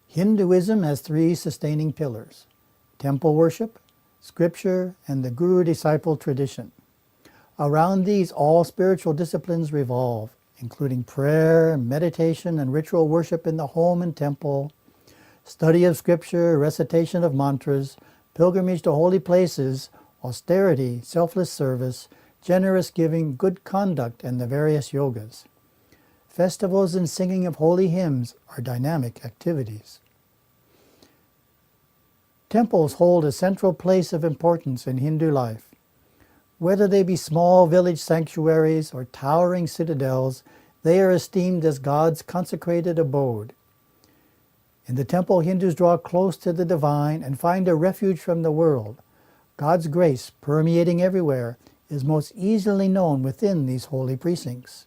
Hinduism has three sustaining pillars: temple worship, scripture, and the guru-disciple tradition. Around these, all spiritual disciplines revolve, including prayer, meditation, and ritual worship in the home and temple, study of scripture, recitation of mantras, pilgrimage to holy places, austerity, selfless service, generous giving, good conduct, and the various yogas. Festivals and singing of holy hymns are dynamic activities. Temples hold a central place of importance in Hindu life. Whether they be small village sanctuaries or towering citadels, they are esteemed as God's consecrated abode. In the temple, Hindus draw close to the divine and find a refuge from the world. God's grace, permeating everywhere, is most easily known within these holy precincts.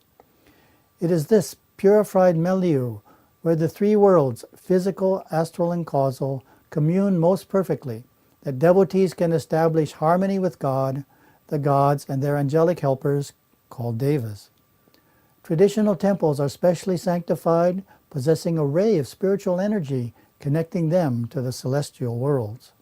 It is this purified milieu where the three worlds, physical, astral, and causal, commune most perfectly, that devotees can establish harmony with God, the gods, and their angelic helpers, called devas. Traditional temples are specially sanctified, possessing a ray of spiritual energy connecting them to the celestial worlds.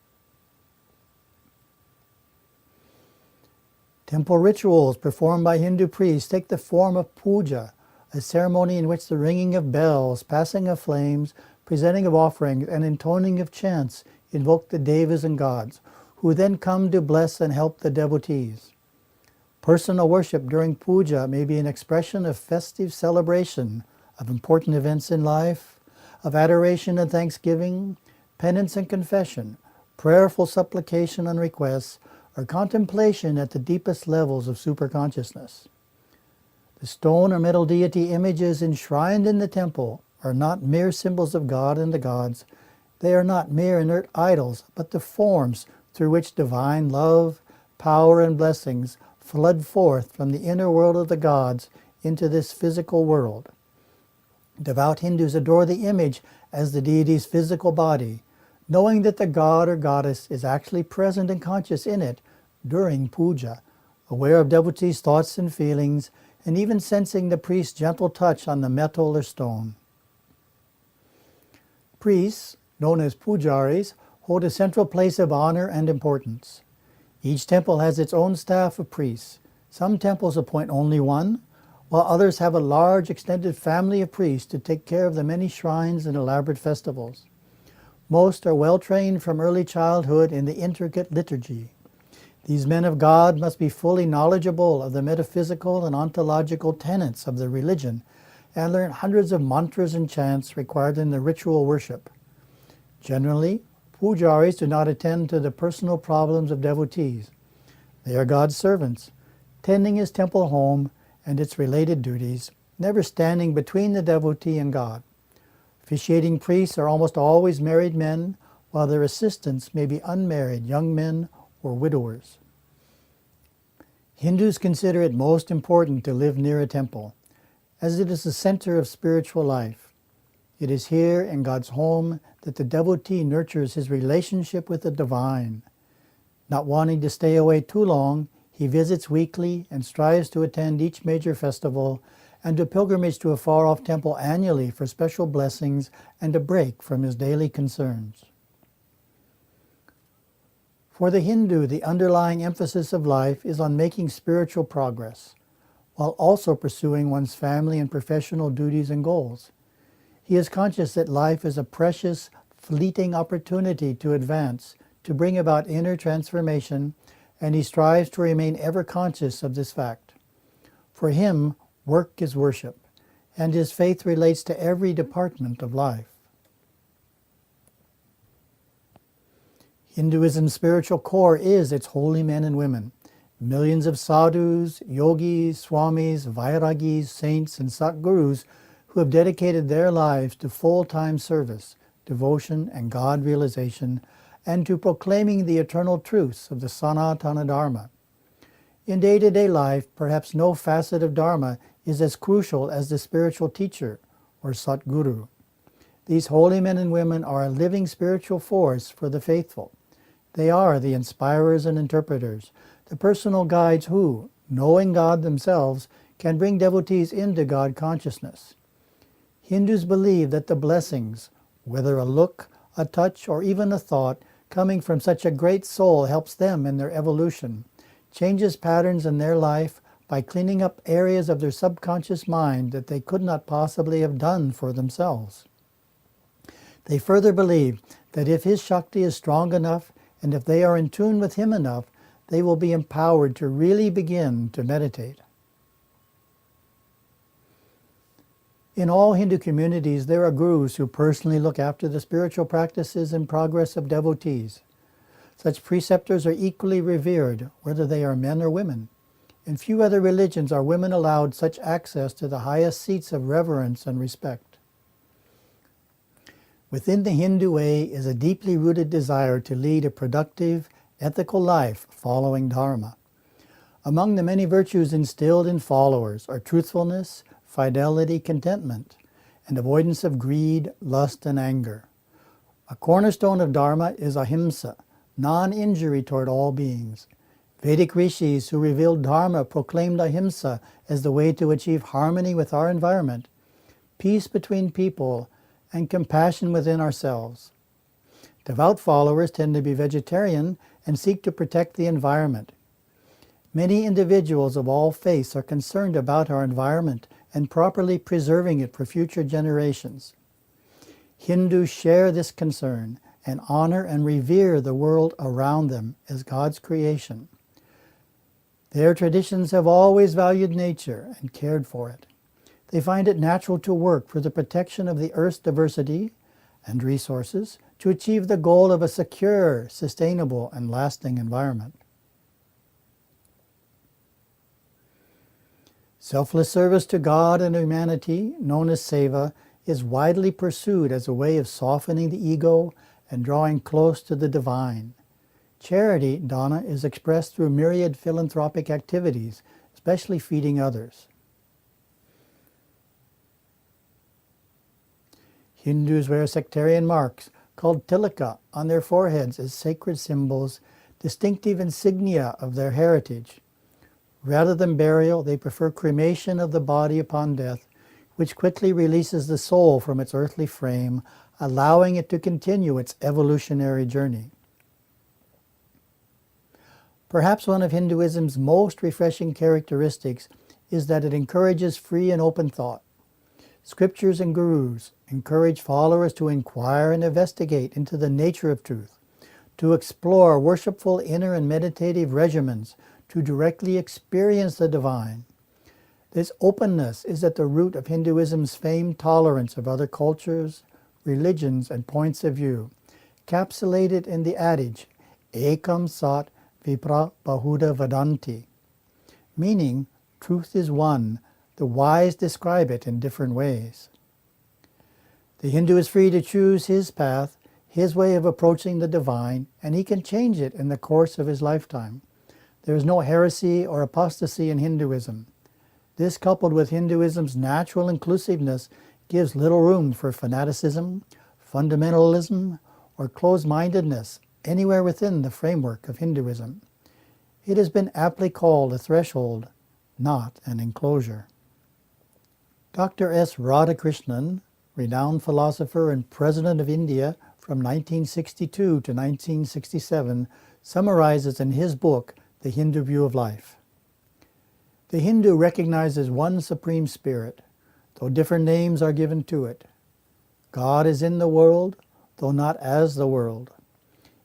Temple rituals performed by Hindu priests take the form of puja, a ceremony in which the ringing of bells, passing of flames, presenting of offerings, and intoning of chants invoke the devas and gods, who then come to bless and help the devotees. Personal worship during puja may be an expression of festive celebration of important events in life, of adoration and thanksgiving, penance and confession, prayerful supplication and requests, or contemplation at the deepest levels of superconsciousness. The stone or metal deity images enshrined in the temple are not mere symbols of God and the gods. They are not mere inert idols, but the forms through which divine love, power, and blessings flood forth from the inner world of the gods into this physical world. Devout Hindus adore the image as the deity's physical body, knowing that the god or goddess is actually present and conscious in it during puja, aware of devotees' thoughts and feelings, and even sensing the priest's gentle touch on the metal or stone. Priests, known as pujaris, hold a central place of honor and importance. Each temple has its own staff of priests. Some temples appoint only one, while others have a large extended family of priests to take care of the many shrines and elaborate festivals. Most are well trained from early childhood in the intricate liturgy. These men of God must be fully knowledgeable of the metaphysical and ontological tenets of the religion and learn hundreds of mantras and chants required in the ritual worship. Generally, pujaris do not attend to the personal problems of devotees. They are God's servants, tending his temple home and its related duties, never standing between the devotee and God. Officiating priests are almost always married men, while their assistants may be unmarried young men or widowers. Hindus consider it most important to live near a temple, as it is the center of spiritual life. It is here, in God's home, that the devotee nurtures his relationship with the divine. Not wanting to stay away too long, he visits weekly and strives to attend each major festival and to pilgrimage to a far-off temple annually for special blessings and a break from his daily concerns. For the Hindu, the underlying emphasis of life is on making spiritual progress, while also pursuing one's family and professional duties and goals. He is conscious that life is a precious, fleeting opportunity to advance, to bring about inner transformation, and he strives to remain ever conscious of this fact. For him, work is worship, and his faith relates to every department of life. Hinduism's spiritual core is its holy men and women, millions of sadhus, yogis, swamis, vairagis, saints, and satgurus who have dedicated their lives to full-time service, devotion, and God realization, and to proclaiming the eternal truths of the Sanatana Dharma. In day-to-day life, perhaps no facet of Dharma is as crucial as the spiritual teacher, or Satguru. These holy men and women are a living spiritual force for the faithful. They are the inspirers and interpreters, the personal guides who, knowing God themselves, can bring devotees into God consciousness. Hindus believe that the blessings, whether a look, a touch, or even a thought coming from such a great soul helps them in their evolution, changes patterns in their life by cleaning up areas of their subconscious mind that they could not possibly have done for themselves. They further believe that if his Shakti is strong enough and if they are in tune with him enough, they will be empowered to really begin to meditate. In all Hindu communities, there are gurus who personally look after the spiritual practices and progress of devotees. Such preceptors are equally revered, whether they are men or women. In few other religions are women allowed such access to the highest seats of reverence and respect. Within the Hindu way is a deeply rooted desire to lead a productive, ethical life following Dharma. Among the many virtues instilled in followers are truthfulness, fidelity, contentment, and avoidance of greed, lust, and anger. A cornerstone of Dharma is ahimsa, non-injury toward all beings. Vedic rishis who revealed Dharma proclaimed ahimsa as the way to achieve harmony with our environment, peace between people, and compassion within ourselves. Devout followers tend to be vegetarian and seek to protect the environment. Many individuals of all faiths are concerned about our environment and properly preserving it for future generations. Hindus share this concern and honor and revere the world around them as God's creation. Their traditions have always valued nature and cared for it. They find it natural to work for the protection of the Earth's diversity and resources to achieve the goal of a secure, sustainable, and lasting environment. Selfless service to God and humanity, known as seva, is widely pursued as a way of softening the ego and drawing close to the divine. Charity, dana, is expressed through myriad philanthropic activities, especially feeding others. Hindus wear sectarian marks called tilaka on their foreheads as sacred symbols, distinctive insignia of their heritage. Rather than burial, they prefer cremation of the body upon death, which quickly releases the soul from its earthly frame, allowing it to continue its evolutionary journey. Perhaps one of Hinduism's most refreshing characteristics is that it encourages free and open thought. Scriptures and gurus encourage followers to inquire and investigate into the nature of truth, to explore worshipful inner and meditative regimens, to directly experience the divine. This openness is at the root of Hinduism's famed tolerance of other cultures, religions, and points of view, capsulated in the adage, Ekam Sat Vipra Bahuda Vadanti, meaning truth is one. The wise describe it in different ways. The Hindu is free to choose his path, his way of approaching the divine, and he can change it in the course of his lifetime. There is no heresy or apostasy in Hinduism. This, coupled with Hinduism's natural inclusiveness, gives little room for fanaticism, fundamentalism, or closed-mindedness anywhere within the framework of Hinduism. It has been aptly called a threshold, not an enclosure. Dr. S. Radhakrishnan, renowned philosopher and President of India from 1962 to 1967, summarizes in his book The Hindu View of Life. The Hindu recognizes one supreme spirit, though different names are given to it. God is in the world, though not as the world.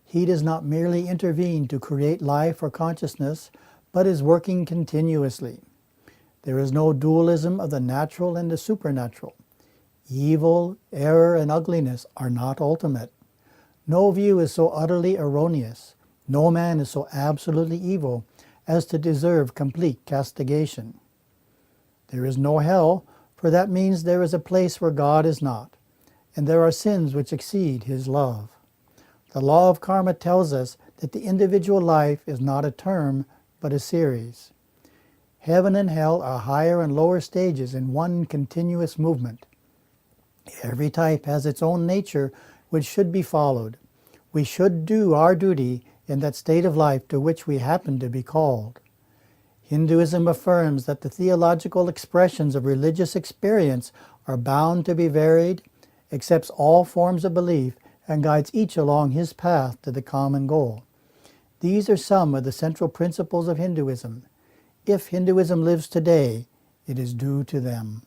He does not merely intervene to create life or consciousness, but is working continuously. There is no dualism of the natural and the supernatural. Evil, error, and ugliness are not ultimate. No view is so utterly erroneous. No man is so absolutely evil as to deserve complete castigation. There is no hell, for that means there is a place where God is not, and there are sins which exceed His love. The law of karma tells us that the individual life is not a term, but a series. Heaven and hell are higher and lower stages in one continuous movement. Every type has its own nature which should be followed. We should do our duty in that state of life to which we happen to be called. Hinduism affirms that the theological expressions of religious experience are bound to be varied accepts all forms of belief, and guides each along his path to the common goal. These are some of the central principles of Hinduism. If Hinduism lives today, it is due to them.